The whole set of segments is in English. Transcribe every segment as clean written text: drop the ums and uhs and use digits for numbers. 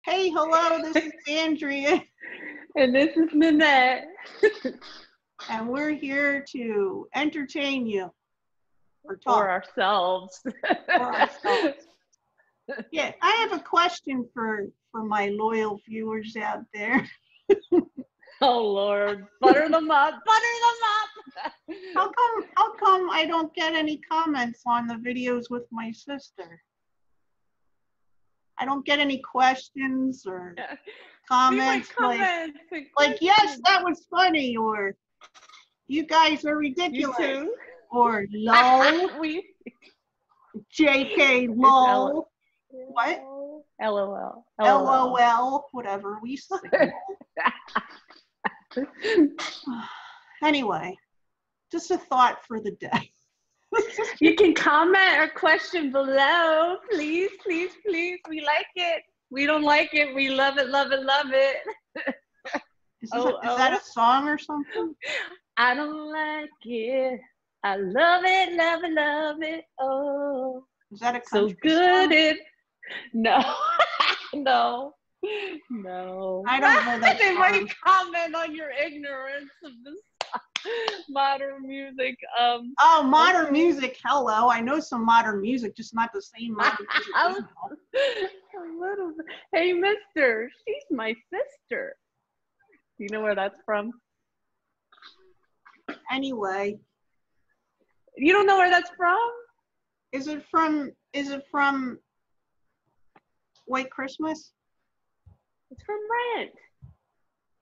Hey, hello, this is Andrea, And this is Nannette. and we're here to entertain you or For talk ourselves. for ourselves. Yeah, I have a question for my loyal viewers out there. Oh Lord, butter them up, butter them How come I don't get any comments on the videos with my sister? I don't get any questions or up. comments like yes, that was funny, or you guys are You ridiculous, too? or lol, JK, lol, what? LOL. LOL, whatever we say. Anyway, just a thought for the day. You can comment or question below. Please, please, please. We like it. We don't like it. We love it, love it, love it. Is that a song or something? I don't like it. I love it, love it, love it. Oh, Is that a so country good song? it. No, no, no. I don't know that They song. might comment on your ignorance of this modern music. Oh, modern music. Hello, I know some modern music, just not the same modern music. a Now. little bit. Hey, mister, she's my sister. Do you know where that's from? Anyway, You don't know where that's from? is it from White Christmas? It's from Rent.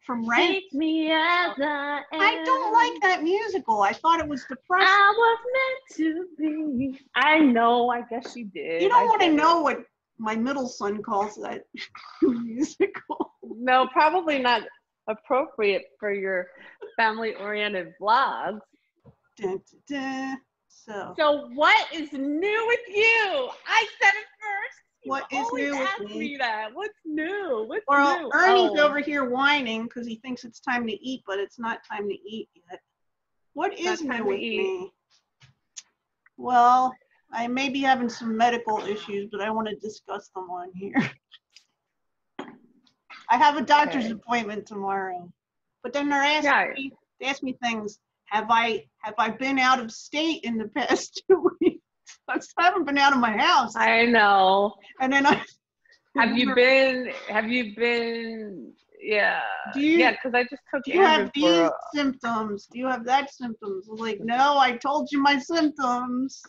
From Rent? Take me as I am. I don't like that musical. I thought it was depressing. I was meant to be. I know. I guess she did. You don't want to know what my middle son calls that musical. No, probably not appropriate for your family-oriented vlogs. Dun, dun, dun. So what is new with you? I said it first. What is new with ask me? me that. What's new? What's Well, new? Ernie's over here whining because he thinks it's time to eat, but it's not time to eat yet. What is new with me? Well, I may be having some medical issues, but I want to discuss them on here. I have a doctor's appointment tomorrow, but then they're asking me things. Have I been out of state in the past 2 weeks? I haven't been out of my house. I know. And then Have you been? Yeah. Because I just took. Do you have these symptoms? Do you have that symptoms? I was like, no, I told you my symptoms.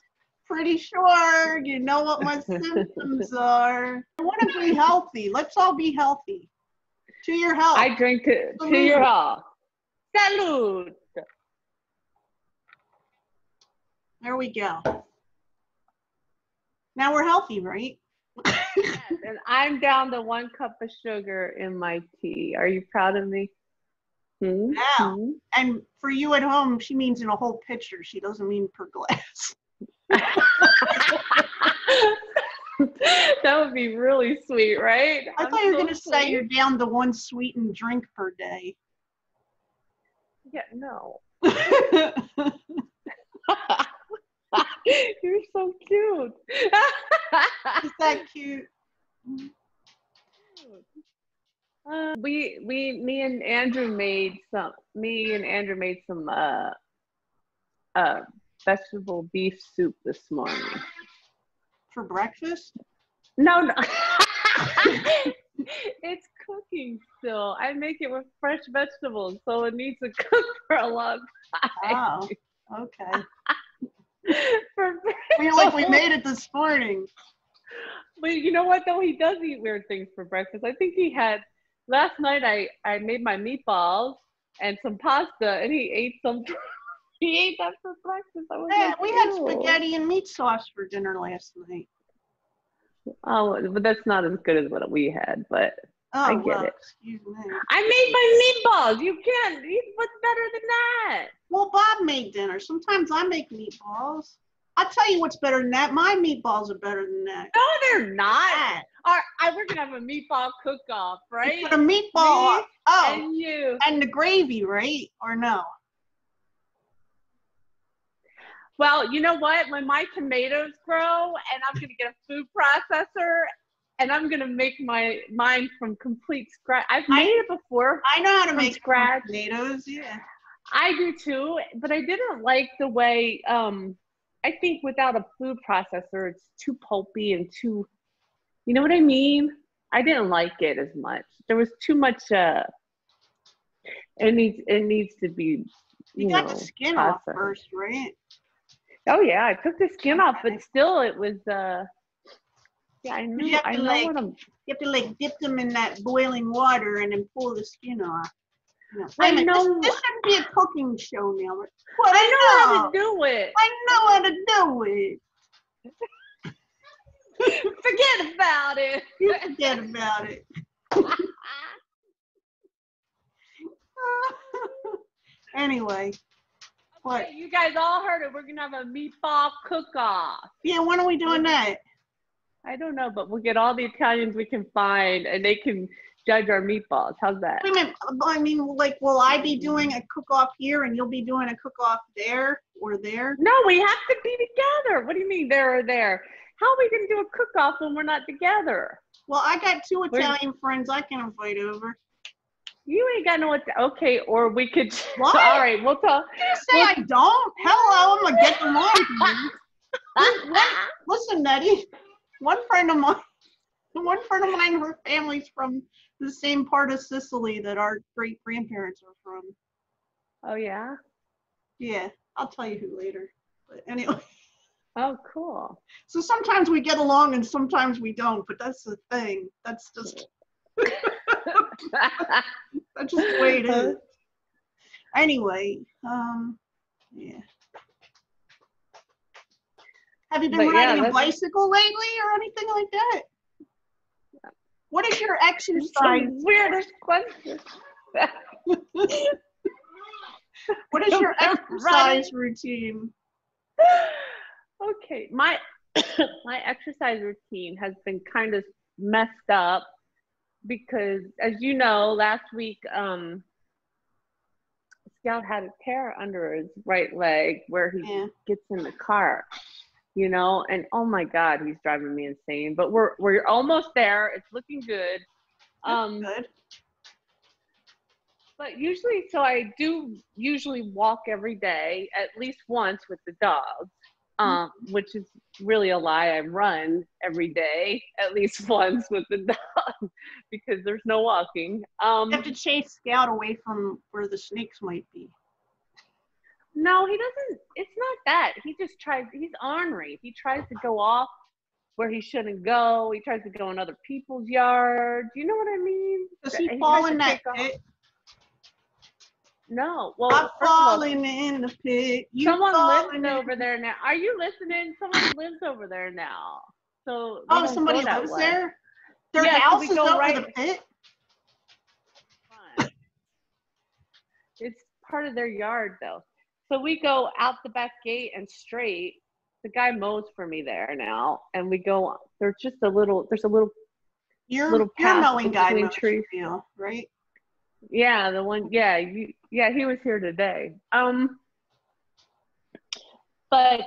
Pretty sure you know what my symptoms are. I want to be healthy. Let's all be healthy. To your health. I drink it. To your health. Salud. There we go. Now we're healthy, right? Yes, and I'm down to 1 cup of sugar in my tea. Are you proud of me? Yeah. And for you at home, she means in a whole pitcher. She doesn't mean per glass. That would be really sweet, right? I thought you were going to say you're down to 1 sweetened drink per day. Yeah, no. You're so cute. Is that cute? Me and Andrew made some vegetable beef soup this morning. For breakfast? No. It's cooking still. I make it with fresh vegetables, so it needs to cook for a long time. Oh, okay. We made it this morning. But you know what though? He does eat weird things for breakfast. I think he had last night. I made my meatballs and some pasta, and he ate some. He ate that for breakfast. Yeah, we had spaghetti and meat sauce for dinner last night. Oh, but that's not as good as what we had. But I get it. Excuse me. I made my meatballs. You can't eat what's better than that. Well, Bob made dinner. Sometimes I make meatballs. I'll tell you what's better than that. My meatballs are better than that. No, they're not. We're going to have a meatball cook-off, right? You put a meatball. And you. And the gravy, right? Or no? Well, you know what? When my tomatoes grow and I'm going to get a food processor, and I'm gonna make mine from complete scratch. I've made it before. I know how to from make scratch. tomatoes. Yeah. I do too, but I didn't like the way. I think without a food processor, it's too pulpy and too. You know what I mean? I didn't like it as much. There was too much. It needs to be. You got the skin off processed. first, right? Oh yeah, I took the skin off, but still, it was. Yeah, I know. You I know like, what I'm. You have to like dip them in that boiling water and then pull the skin off. You know, I know. This should be a cooking show now. But I know how to do it. I know how to do it. Forget about it. You forget about it. Anyway, what? Okay, you guys all heard it. We're gonna have a meatball cook-off. Yeah, when are we doing that? I don't know, but we'll get all the Italians we can find, and they can judge our meatballs. How's that? Wait a minute. I mean, like, will I be doing a cook-off here, and you'll be doing a cook-off there or there? No, we have to be together. What do you mean there or there? How are we gonna do a cook-off when we're not together? Well, I got 2 Italian friends I can invite over. You ain't got no. Okay, or we could. What? All right, we'll talk. You say I don't? Hello, I'm gonna get them on. Listen, Nettie. One friend of mine, her family's from the same part of Sicily that our great grandparents are from. Oh yeah. Yeah, I'll tell you who later. But anyway. Oh, cool. So sometimes we get along and sometimes we don't, but that's the thing. That's just that's just the way it is. Anyway, yeah. Have you been riding a bicycle lately or anything like that? What is your exercise? Weirdest question. What is your exercise routine? Okay, my exercise routine has been kind of messed up because, as you know, last week Scout had a tear under his right leg where he gets in the car, you know, and oh my God, he's driving me insane. But we're almost there. It's looking good. Good. But usually, so I do usually walk every day, at least once with the dogs, which is really a lie. I run every day, at least once with the dog, because there's no walking. You have to chase Scout away from where the snakes might be. No, he doesn't. It's not that. He just tries. He's ornery. He tries to go off where he shouldn't go. He tries to go in other people's yards. You know what I mean? Does he fall in that pit? No. Well, I'm falling in the pit. Someone lives over there now. Are you listening? Someone lives over there now. So somebody lives there? Their house is over the pit? It's part of their yard, though. So we go out the back gate and straight. The guy mows for me there now, and we go. There's a little Your mowing guy mows for you, right? Yeah, the one. Yeah, he was here today. But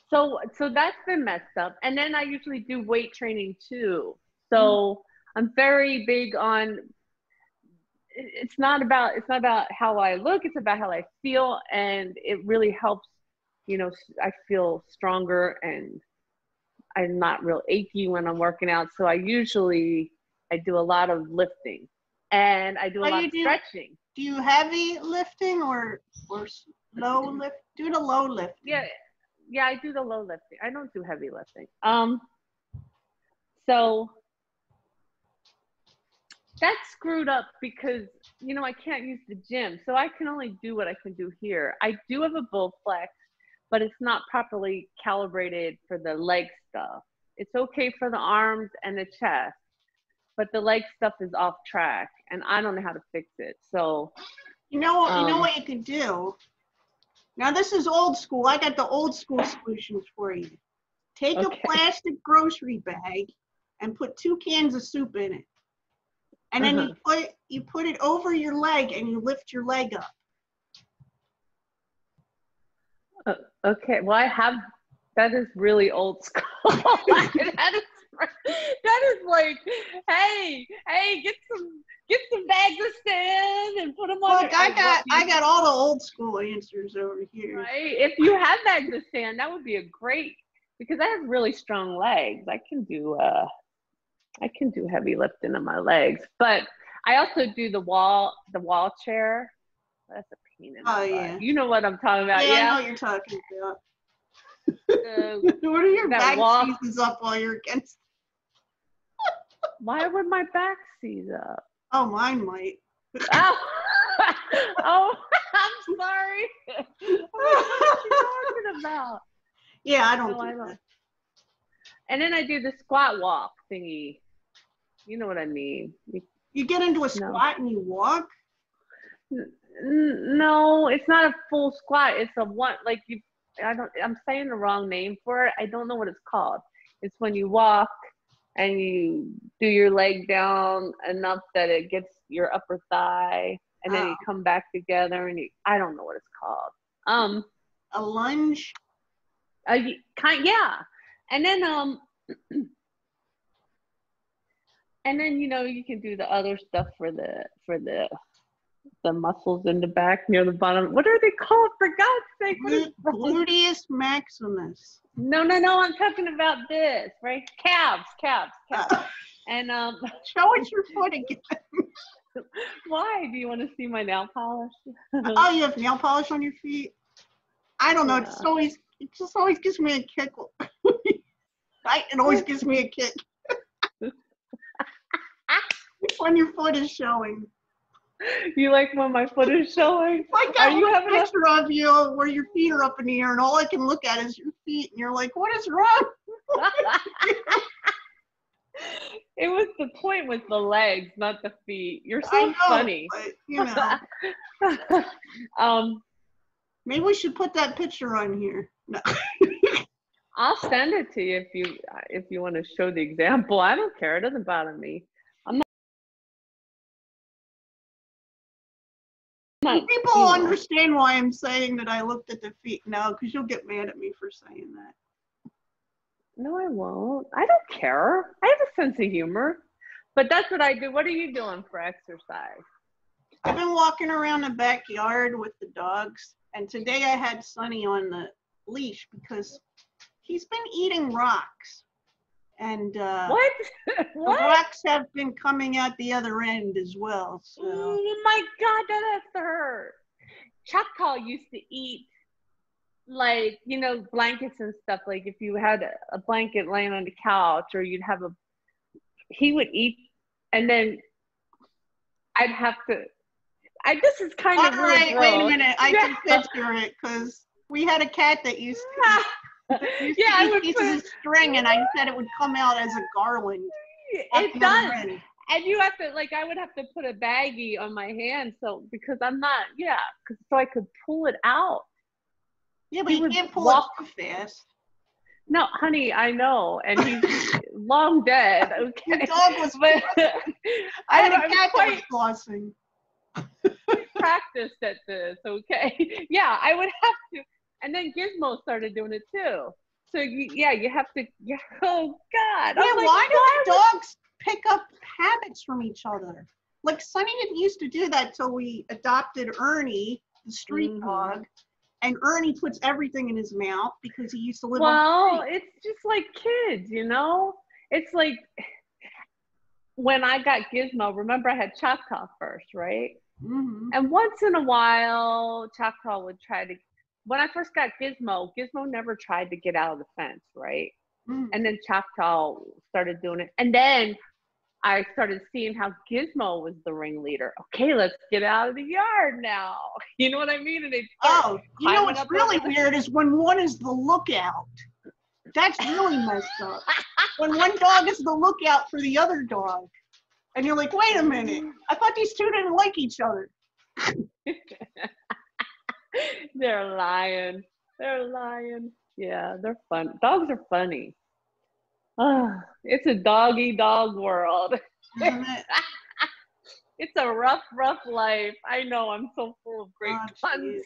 so that's been messed up. And then I usually do weight training too. So I'm very big on. It's not about how I look. It's about how I feel, and it really helps. You know, I feel stronger, and I'm not real achy when I'm working out. So I do a lot of lifting. And I do a lot of stretching. Do you heavy lifting or low lift? Do the low lift. Yeah, I do the low lifting. I don't do heavy lifting. So that's screwed up because, you know, I can't use the gym. So I can only do what I can do here. I do have a Bowflex, but it's not properly calibrated for the leg stuff. It's okay for the arms and the chest, but the leg stuff is off track, and I don't know how to fix it. So, you know what you could do. Now this is old school. I got the old school solutions for you. Take a plastic grocery bag and put 2 cans of soup in it, and then you put it over your leg and you lift your leg up. Okay. Well, that is really old school. That is That is like, hey, get some bags of sand and put them on. Look, I got all the old school answers over here. Right? If you have bags of sand, that would be a great, because I have really strong legs. I can do heavy lifting on my legs, but I also do the wall chair. That's a pain in the butt. Yeah. You know what I'm talking about? Yeah, Yeah. I know what you're talking about. What are your back seasons up while you're against? Why would my back seize up? Oh, mine might. Oh, oh, I'm sorry. What are you talking about? Yeah, I don't No, do that. And then I do the squat walk thingy. You know what I mean? You get into a squat and you walk? No, it's not a full squat. It's a one, like you, I'm saying the wrong name for it. I don't know what it's called. It's when you walk and you do your leg down enough that it gets your upper thigh, and then you come back together, and I don't know what it's called. A lunge? Yeah. And then you can do the other stuff for the muscles in the back near the bottom. What are they called, for God's sake? Gluteus maximus. No, I'm talking about this, right? Calves. And show us your foot again. Why? Do you want to see my nail polish? Oh, you have nail polish on your feet? I don't know. Yeah. It just always gives me a kick. It always gives me a kick. When your foot is showing. You like when my foot is showing? Like I have a picture of you where your feet are up in the air and all I can look at is your feet and you're like, what is wrong? It was the point with the legs, not the feet. You're so funny. But, maybe we should put that picture on here. No. I'll send it to you if you want to show the example. I don't care. It doesn't bother me. People understand why I'm saying that I looked at the feet now, because you'll get mad at me for saying that. No, I won't. I don't care. I have a sense of humor. But that's what I do. What are you doing for exercise? I've been walking around the backyard with the dogs, and today I had Sonny on the leash because he's been eating rocks. And what? The rocks have been coming out the other end as well. So. Oh my God, that has to hurt. Choctaw used to eat, like, blankets and stuff. Like if you had a blanket laying on the couch, or he would eat, and then I'd have to. This is kind of really right. Gross. Wait a minute, I can picture it because we had a cat that used to. I would pieces of string, and I said it would come out as a garland. It does, and you have to I would have to put a baggie on my hand, because I'm not, so I could pull it out. Yeah, but you can't pull it too fast. No, honey, I know, and he's long dead. Okay, your dog was. I had a cat that was flossing. Practiced at this, okay? Yeah, I would have to. And then Gizmo started doing it too. So you have to. Yeah, oh God! Yeah, why do the dogs pick up habits from each other? Like Sonny didn't used to do that till we adopted Ernie, the street dog, and Ernie puts everything in his mouth because he used to live. Well, it's just like kids, It's like when I got Gizmo. Remember, I had Choctaw first, right? Mm-hmm. And once in a while, Choctaw would try to. When I first got Gizmo never tried to get out of the fence, right? Mm. And then Choctaw started doing it. And then I started seeing how Gizmo was the ringleader. Okay, let's get out of the yard now. You know what I mean? And they what's really weird is when one is the lookout. That's really messed up. When one dog is the lookout for the other dog. And you're like, wait a minute. I thought these two didn't like each other. They're lying. Yeah, they're fun. Dogs are funny. It's a dog world. It's a rough life. I know, I'm so full of great puns.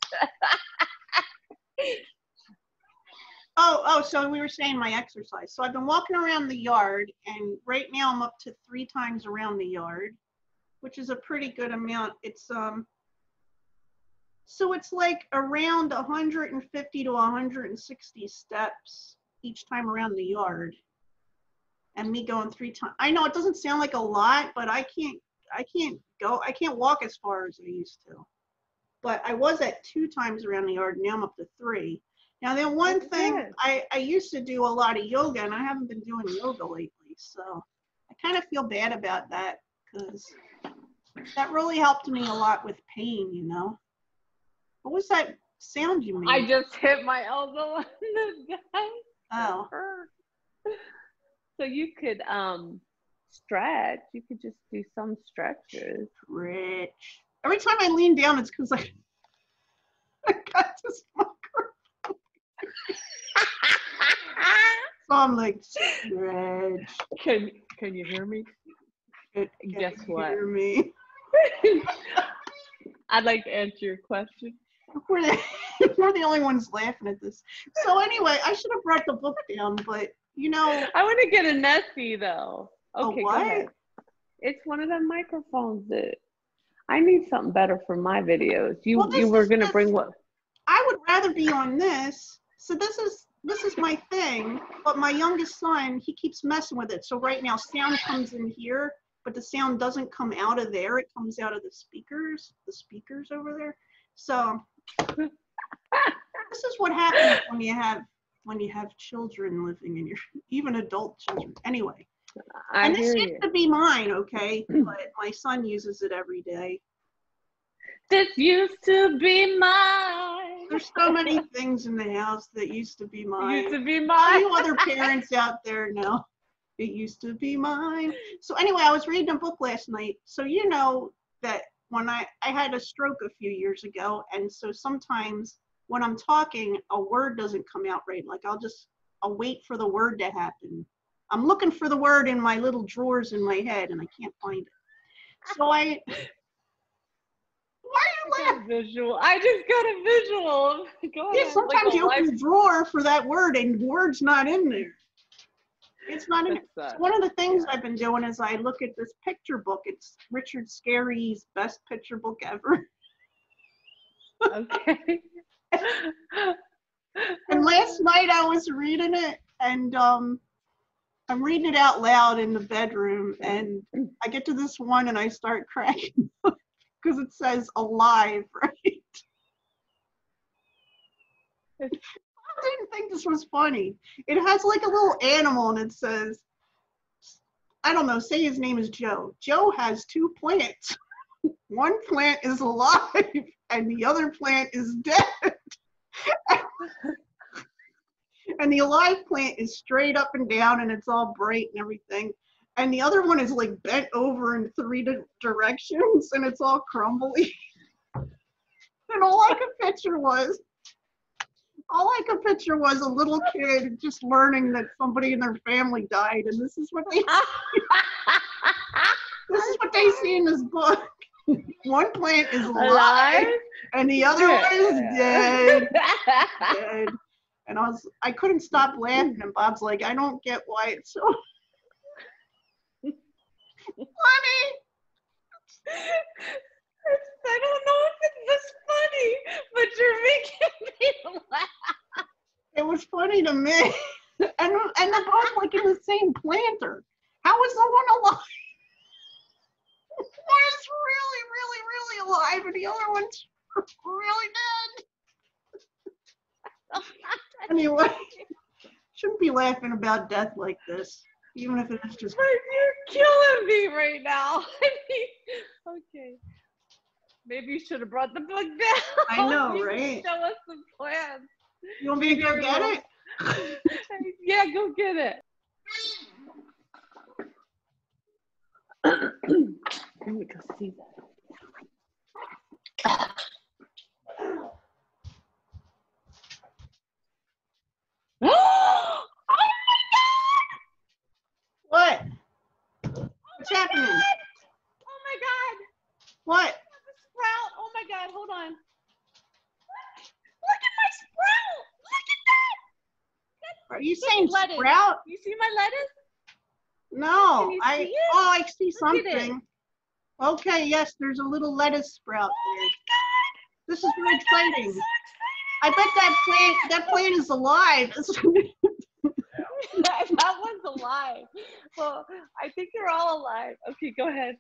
So we were saying my exercise. So I've been walking around the yard, and right now I'm up to 3 times around the yard, which is a pretty good amount. It's so it's like around 150 to 160 steps each time around the yard. And me going 3 times. I know it doesn't sound like a lot, but I can't walk as far as I used to. But I was at 2 times around the yard. Now I'm up to 3. Now, then one thing, I used to do a lot of yoga, and I haven't been doing yoga lately. So I kind of feel bad about that, because that really helped me a lot with pain, you know. What was that sound you made? I just hit my elbow on the desk. Oh. So you could stretch. You could just do some stretches. Stretch. Every time I lean down, it's because I got this microphone. So I'm like, stretch. Can you hear me? Guess what? Hear me? I'd like to answer your question. We're the only ones laughing at this. So anyway, I should have brought the book down, but you know. I want to get a Nessie though. Okay, a what? Go ahead. It's one of them microphones that I need something better for my videos. You were gonna bring what? I would rather be on this. So this is my thing, but my youngest son, he keeps messing with it. So right now sound comes in here, but the sound doesn't come out of there. It comes out of the speakers over there. So this is what happens when you have children living in your, even adult children. Anyway, and this used to be mine, okay, but my son uses it every day. This used to be mine. There's so many things in the house that used to be mine. Used to be mine. All you other parents out there know, it used to be mine. So anyway, I was reading a book last night. So you know that when I had a stroke a few years ago, and so sometimes when I'm talking, a word doesn't come out right. Like I'll wait for the word to happen. I'm looking for the word in my little drawers in my head, and I can't find it. So why are you laughing? Visual. I just got a visual. Go ahead. Yeah, sometimes like you open the drawer for that word, and the word's not in there. It's not in there. One of the things I've been doing is I look at this picture book. It's Richard Scarry's best picture book ever. Okay. And last night I was reading it, and I'm reading it out loud in the bedroom, and I get to this one and I start cracking up because it says alive, right? I didn't think this was funny. It has like a little animal, and it says, I don't know, say his name is Joe. Joe has 2 plants. One plant is alive and the other plant is dead. And the alive plant is straight up and down, and it's all bright and everything. And the other one is like bent over in 3 directions, and it's all crumbly. And all I could picture was a little kid just learning that somebody in their family died, and this is what they see in this book. One plant is alive and the other one is dead. Dead. And I couldn't stop laughing, and Bob's like, I don't get why it's so funny. I don't know if it's this funny, but you're making me laugh. It was funny to me. And they're both like in the same planter. How is the one alive? One is really, really, really alive, and the other one's really dead. Anyway, shouldn't be laughing about death like this, even if it is just. You're killing me right now. Okay. Maybe you should have brought the book down. I know, right? Show us some plans. You want me to go get it? Yeah, go get it. Let me go see that. Oh my God! What? What's happening? Oh my God! What? The sprout! Oh my God! Hold on. Look at my sprout! Look at that! Are you saying lettuce. sprout? You see my lettuce? No, Can you I see it? I see Look at it. something. Okay, yes, there's a little lettuce sprout there. This is very exciting. I bet that plant is alive. That one's alive. Well, I think they're all alive. Okay, go ahead.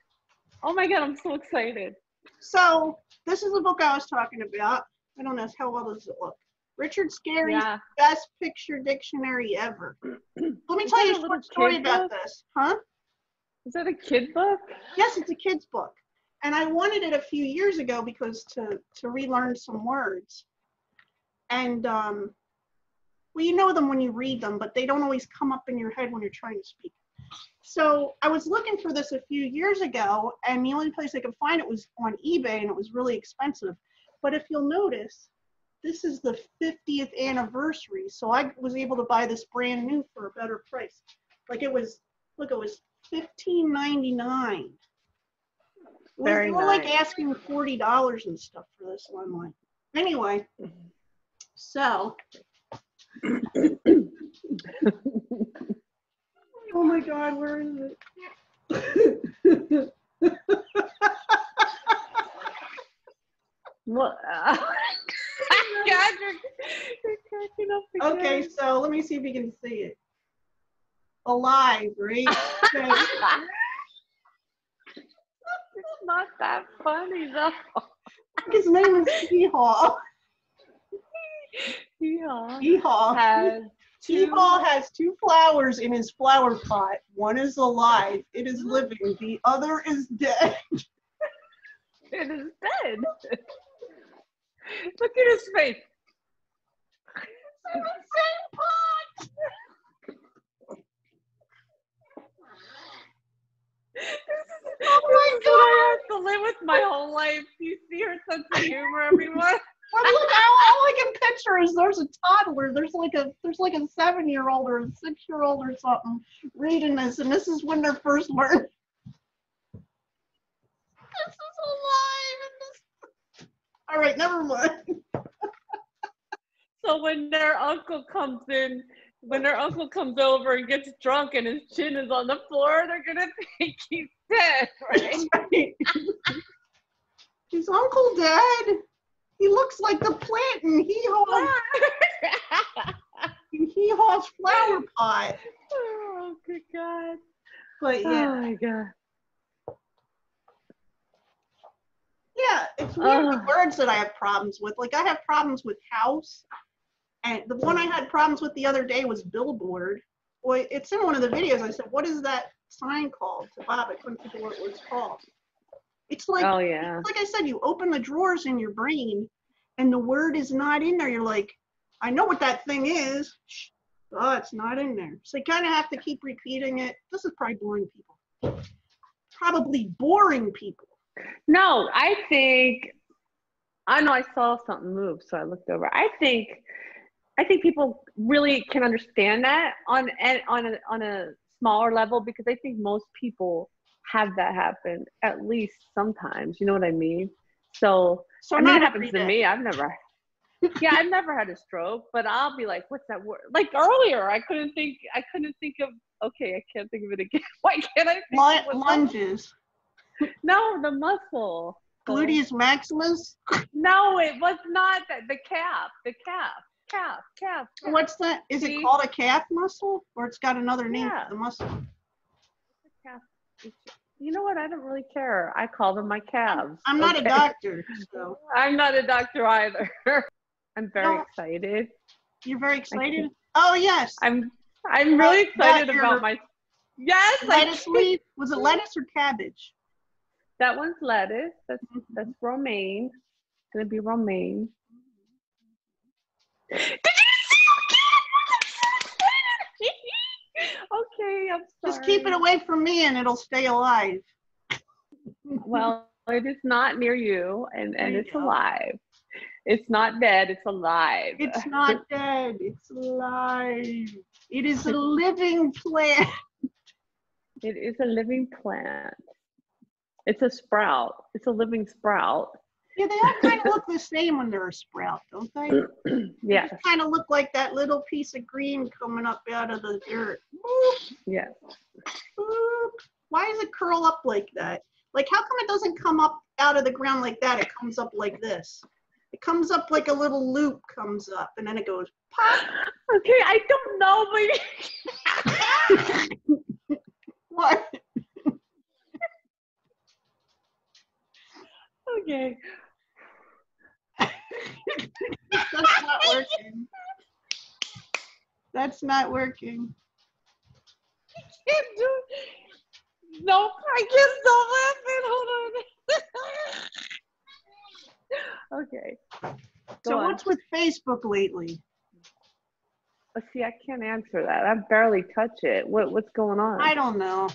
Oh my God, I'm so excited. So this is the book I was talking about. I don't know how well does it look. Richard Scarry's Best Picture Dictionary Ever. Let me tell you a short story about this. Huh? Is that a kid book? Yes, it's a kid's book. And I wanted it a few years ago because to relearn some words. And well, you know them when you read them, but they don't always come up in your head when you're trying to speak. So I was looking for this a few years ago, and the only place I could find it was on eBay, and it was really expensive. But if you'll notice, this is the 50th anniversary, so I was able to buy this brand new for a better price. Like it was, look, it was $15.99. They were like asking $40 and stuff for this online. Anyway, so. Oh my God, where is it? What? God, you're cracking up again. Okay, so let me see if you can see it. Alive, right? Okay. It's not that funny though. His name is Hee-Haw. Hee-Haw has two flowers in his flower pot. One is alive. It is living. The other is dead. It is dead. Look at his face. It's in the same pot. Oh my God! I have to live with my whole life. Do you see her sense of humor, everyone? Well, look, all I can picture is there's a toddler. There's like a 7-year-old or a 6-year-old or something reading this, and this is when they're first learning. This is alive. All right, never mind. So when their uncle comes over and gets drunk and his chin is on the floor, they're gonna think he's dead, right? Right. Is Uncle dead? He looks like the plant in Hee-Haw's flower pot. Oh, good God. But yeah. Oh my God. Yeah, it's weird with words that I have problems with. Like I have problems with house. And the one I had problems with the other day was billboard. Boy, it's in one of the videos. I said, what is that sign called? To Bob, I couldn't think of what it was called. It's like, it's like I said, you open the drawers in your brain and the word is not in there. You're like, I know what that thing is. Oh, it's not in there. So you kind of have to keep repeating it. This is probably boring people. Probably boring people. No, I know I saw something move, so I looked over. I think people really can understand that on a smaller level, because I think most people have that happen at least sometimes. You know what I mean? So I mean, it happens to me. I've never had a stroke, but I'll be like, what's that word? Like earlier, I couldn't think of. Okay, I can't think of it again. Why can't I think of lunges? No, the muscle. Gluteus maximus? No, it was not that. The calf. What's that? Is it called a calf muscle, or it's got another name for the muscle? Calf. You know what? I don't really care. I call them my calves. I'm not a doctor, so. I'm not a doctor either. I'm very excited. You're very excited? Oh yes. I'm really excited about my. Yes. Lettuce leaf. Was it lettuce or cabbage? That one's lettuce. That's romaine. It's gonna be romaine. Did you see? Okay, I'm sorry. Just keep it away from me and it'll stay alive. Well, it is not near you, and it's alive. It's not dead, it's alive. It's not dead, it's alive. It is a living plant. It is a living plant. It's a sprout. It's a living sprout. Yeah, they all kind of look the same when they're a sprout, don't they? Yeah. They kind of look like that little piece of green coming up out of the dirt. Boop, Yeah. boop. Why does it curl up like that? Like, how come it doesn't come up out of the ground like that? It comes up like this. It comes up like a little loop comes up, and then it goes pop. Okay, I don't know, but What? okay. That's not working. That's not working. Can't do. Nope, I can't stop laughing. Hold on. Okay. So what's with Facebook lately? See, I can't answer that. I barely touch it. What's going on? I don't know.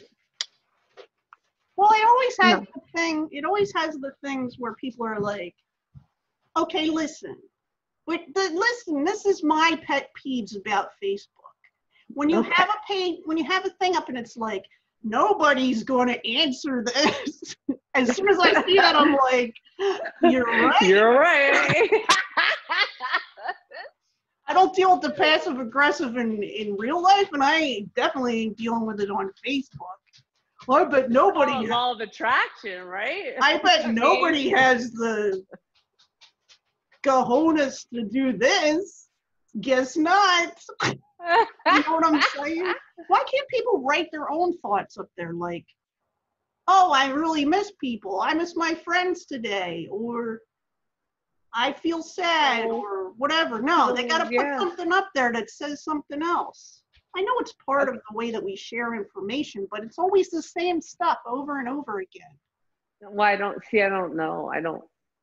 Well, it always has the thing. It always has the things where people are like, "Okay, listen, listen. This is my pet peeves about Facebook. When you have a page, when you have a thing up, and it's like nobody's going to answer this. As soon as I see that, I'm like, you're right. You're right. I don't deal with the passive aggressive in real life, and I definitely ain't dealing with it on Facebook. I bet nobody. Law of attraction, right? I bet nobody has the cojones to do this. Guess not. You know what I'm saying? Why can't people write their own thoughts up there? Like, oh, I really miss people. I miss my friends today, or I feel sad, or whatever. No, they got to put something up there that says something else. I know it's part of the way that we share information, but it's always the same stuff over and over again. Well, I don't know.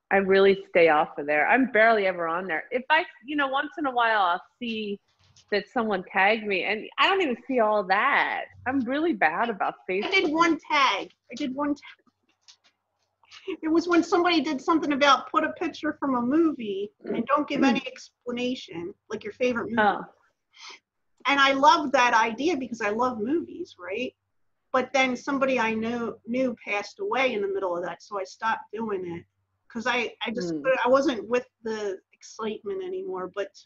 I really stay off of there. I'm barely ever on there. If I, once in a while I'll see that someone tagged me, and I don't even see all that. I'm really bad about Facebook. I did one tag. It was when somebody did something about put a picture from a movie and don't give any explanation, like your favorite movie. Oh. And I loved that idea because I love movies, right? But then somebody I knew passed away in the middle of that, so I stopped doing it because I wasn't with the excitement anymore. But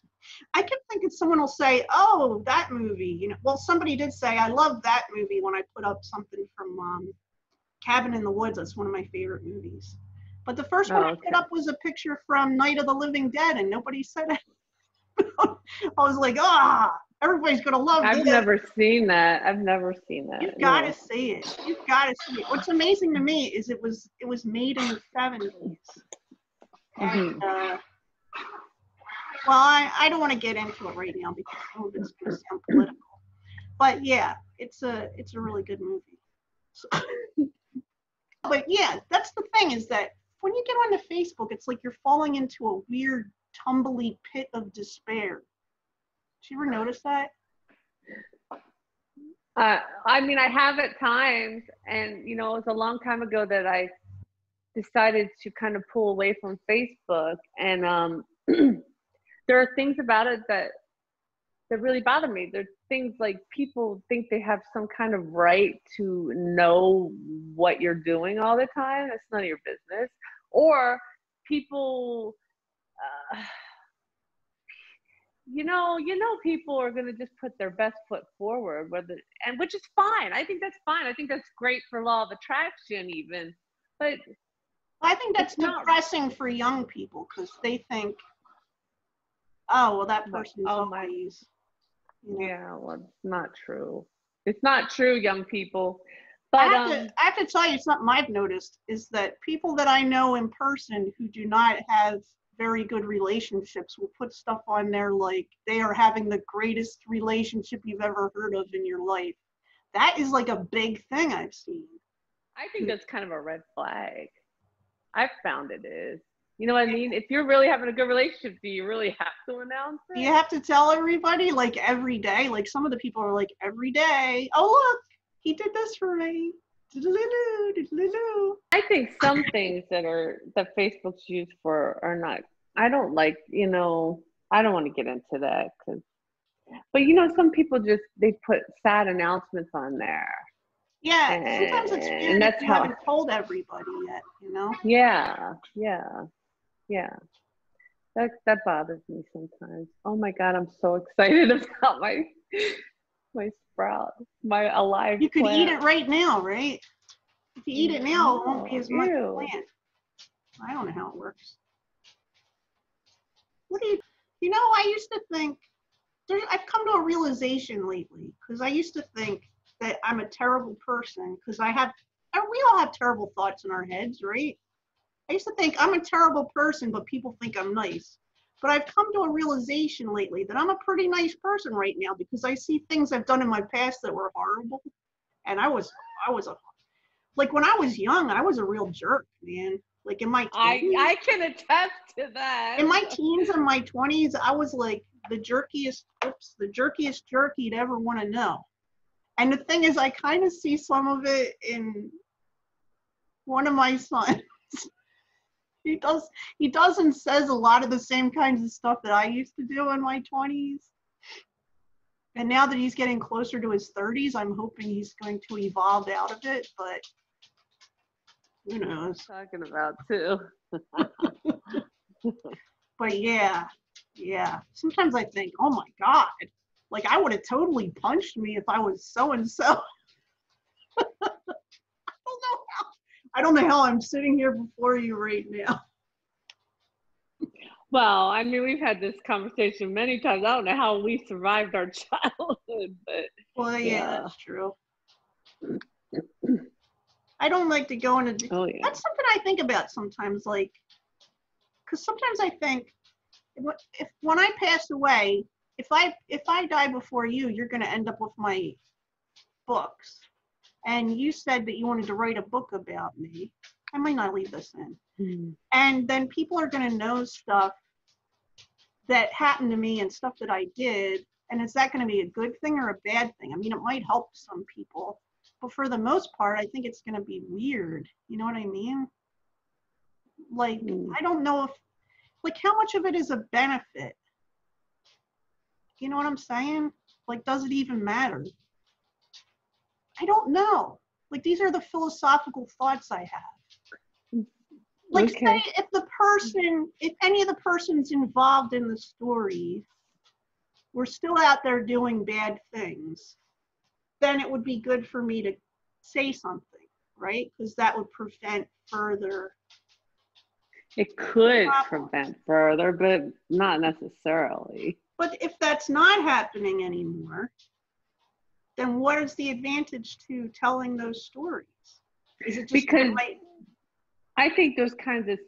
I kept thinking someone will say, "Oh, that movie," Well, somebody did say, "I love that movie" when I put up something from Cabin in the Woods. That's one of my favorite movies. But the first one I put up was a picture from Night of the Living Dead, and nobody said it. I was like, everybody's gonna love this. I've never seen that. You've got to see it. You've got to see it. What's amazing to me is it was made in the 70s. And, well, I don't want to get into it right now because some of it's going to sound political. But yeah, it's a really good movie. So, but yeah, that's the thing, is that when you get onto Facebook, it's like you're falling into a weird, tumbly pit of despair. Did you ever notice that? I mean, I have at times, and it was a long time ago that I decided to kind of pull away from Facebook, and there are things about it that really bother me. There's things like people think they have some kind of right to know what you're doing all the time. It's none of your business. Or people, people are going to just put their best foot forward, which is fine. I think that's fine. I think that's great for law of attraction even. But I think that's depressing for young people because they think, oh, well, that person's always. Yeah, well, it's not true. It's not true, young people. But I have to tell you something I've noticed is that people that I know in person who do not have very good relationships will put stuff on there like they are having the greatest relationship you've ever heard of in your life. That is like a big thing I've seen. I think that's kind of a red flag. I've found it is. You know what I mean? If you're really having a good relationship, do you really have to announce it? Do you have to tell everybody like every day? Like some of the people are like every day, oh look, he did this for me. I think some things that Facebook's used for are not, I don't like, I don't want to get into that but some people they put sad announcements on there. Yeah, sometimes it's And weird if that's you how, haven't told everybody yet, you know? yeah, yeah, yeah. That bothers me sometimes. Oh my God, I'm so excited about my sprout, my alive You could eat plant. it right now, right? If you eat it now, it won't be No, as much ew. plant. I don't know how it works. What do you know, I used to think, I've come to a realization lately, because I used to think that I'm a terrible person, because we all have terrible thoughts in our heads, right? I used to think I'm a terrible person, but people think I'm nice. But I've come to a realization lately that I'm a pretty nice person right now, because I see things I've done in my past that were horrible. And like when I was young, I was a real jerk, man. Like in my I 20s, can attest to that. in my teens and my 20s, I was like the jerkiest jerk you'd ever want to know. And the thing is, I kind of see some of it in one of my sons. He does and says a lot of the same kinds of stuff that I used to do in my 20s. And now that he's getting closer to his 30s, I'm hoping he's going to evolve out of it, but who knows? Talking about too. But yeah. Sometimes I think, oh my God, like I would have totally punched me if I was so and so. I don't know how I'm sitting here before you right now. Well, I mean, we've had this conversation many times. I don't know how we survived our childhood, but Well, yeah. that's true. I don't like to go into. Oh yeah. That's something I think about sometimes, like, because sometimes I think, if when I pass away, if I die before you, you're going to end up with my books. And you said that you wanted to write a book about me. I might not leave this in. And then people are going to know stuff that happened to me and stuff that I did. And is that going to be a good thing or a bad thing? I mean, it might help some people, but for the most part, I think it's going to be weird. You know what I mean? Like, I don't know if, like, how much of it is a benefit? You know what I'm saying? Like, does it even matter? I don't know. Like, these are the philosophical thoughts I have. Like, Okay. say if any of the persons involved in the story were still out there doing bad things, then it would be good for me to say something, right? Because that would prevent further. It could problems. prevent further, but not necessarily. But if that's not happening anymore, then what is the advantage to telling those stories? Is it just because I think those kinds of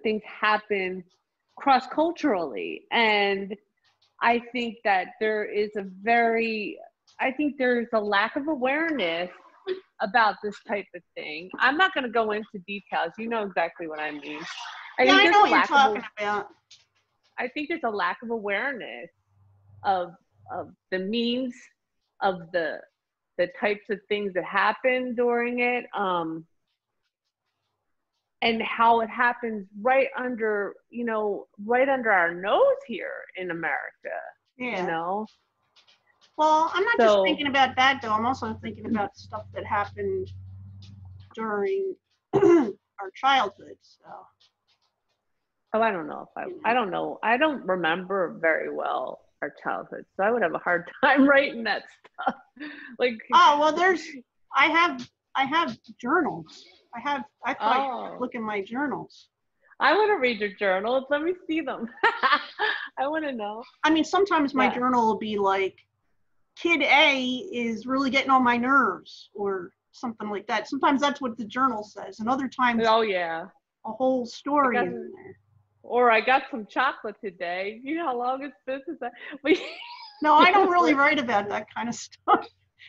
things happen cross-culturally, and I think that there's a lack of awareness about this type of thing. I'm not going to go into details. You know exactly what I mean. I know what you're talking about. I think there's a lack of awareness of the means of the types of things that happen during it, and how it happens right under our nose here in America. Yeah. You know. Well, I'm not just thinking about that though. I'm also thinking about stuff that happened during our childhood. So. Oh, I don't know if I don't know. I don't remember very well our childhood, so I would have a hard time writing that stuff. Like, oh well, I have journals. I thought look at my journals. I want to read your journals. Let me see them. I want to know. I mean, sometimes my journal will be like, Kid A is really getting on my nerves, or something like that. Sometimes that's what the journal says, and other times, oh yeah, a whole story in there. Or I got some chocolate today. You know how long it's been since No, I don't really write about that kind of stuff.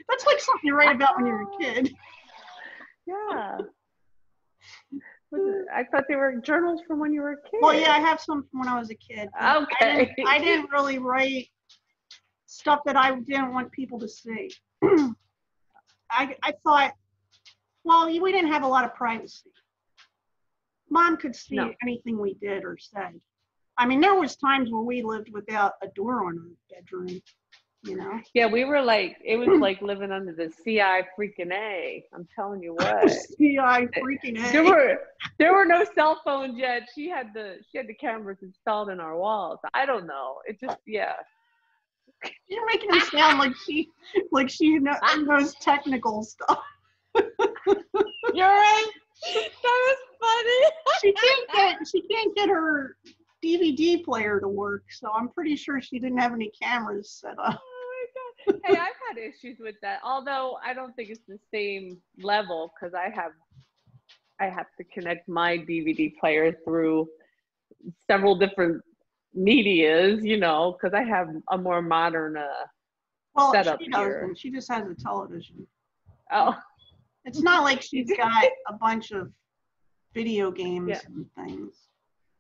That's like something you write about when you're a kid. Yeah. I thought they were journals from when you were a kid. Well, yeah, I have some from when I was a kid. Okay. I didn't really write stuff that I didn't want people to see. I thought, well, we didn't have a lot of privacy. Mom could see anything we did or said. I mean, there was times where we lived without a door on our bedroom. you know. Yeah, we were like, it was like living under the CI freaking A. I'm telling you what. CI freaking A. There were no cell phones yet. She had the cameras installed in our walls. I don't know. It just, yeah. You're making it sound like she knows technical stuff. You're right. That was funny. She can't get her DVD player to work, so I'm pretty sure she didn't have any cameras set up. Oh my God. Hey, I've had issues with that. Although I don't think it's the same level because I have to connect my DVD player through several different medias, you know, because I have a more modern setup she here. doesn't. She just has a television. Oh. It's not like she's got a bunch of video games and things.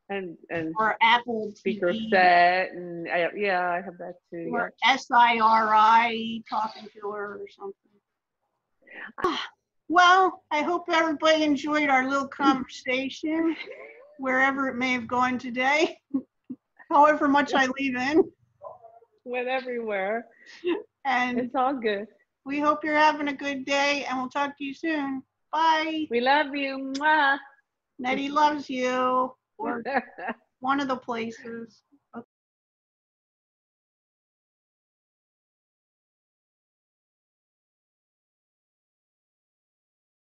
And or Apple speaker TV. set, and I have that too. Or SIRI talking to her or something. Well, I hope everybody enjoyed our little conversation, wherever it may have gone today, however much I leave in. Went everywhere. And it's all good. We hope you're having a good day, and we'll talk to you soon. Bye. We love you. Mwah. Nettie loves you. Or one of the places.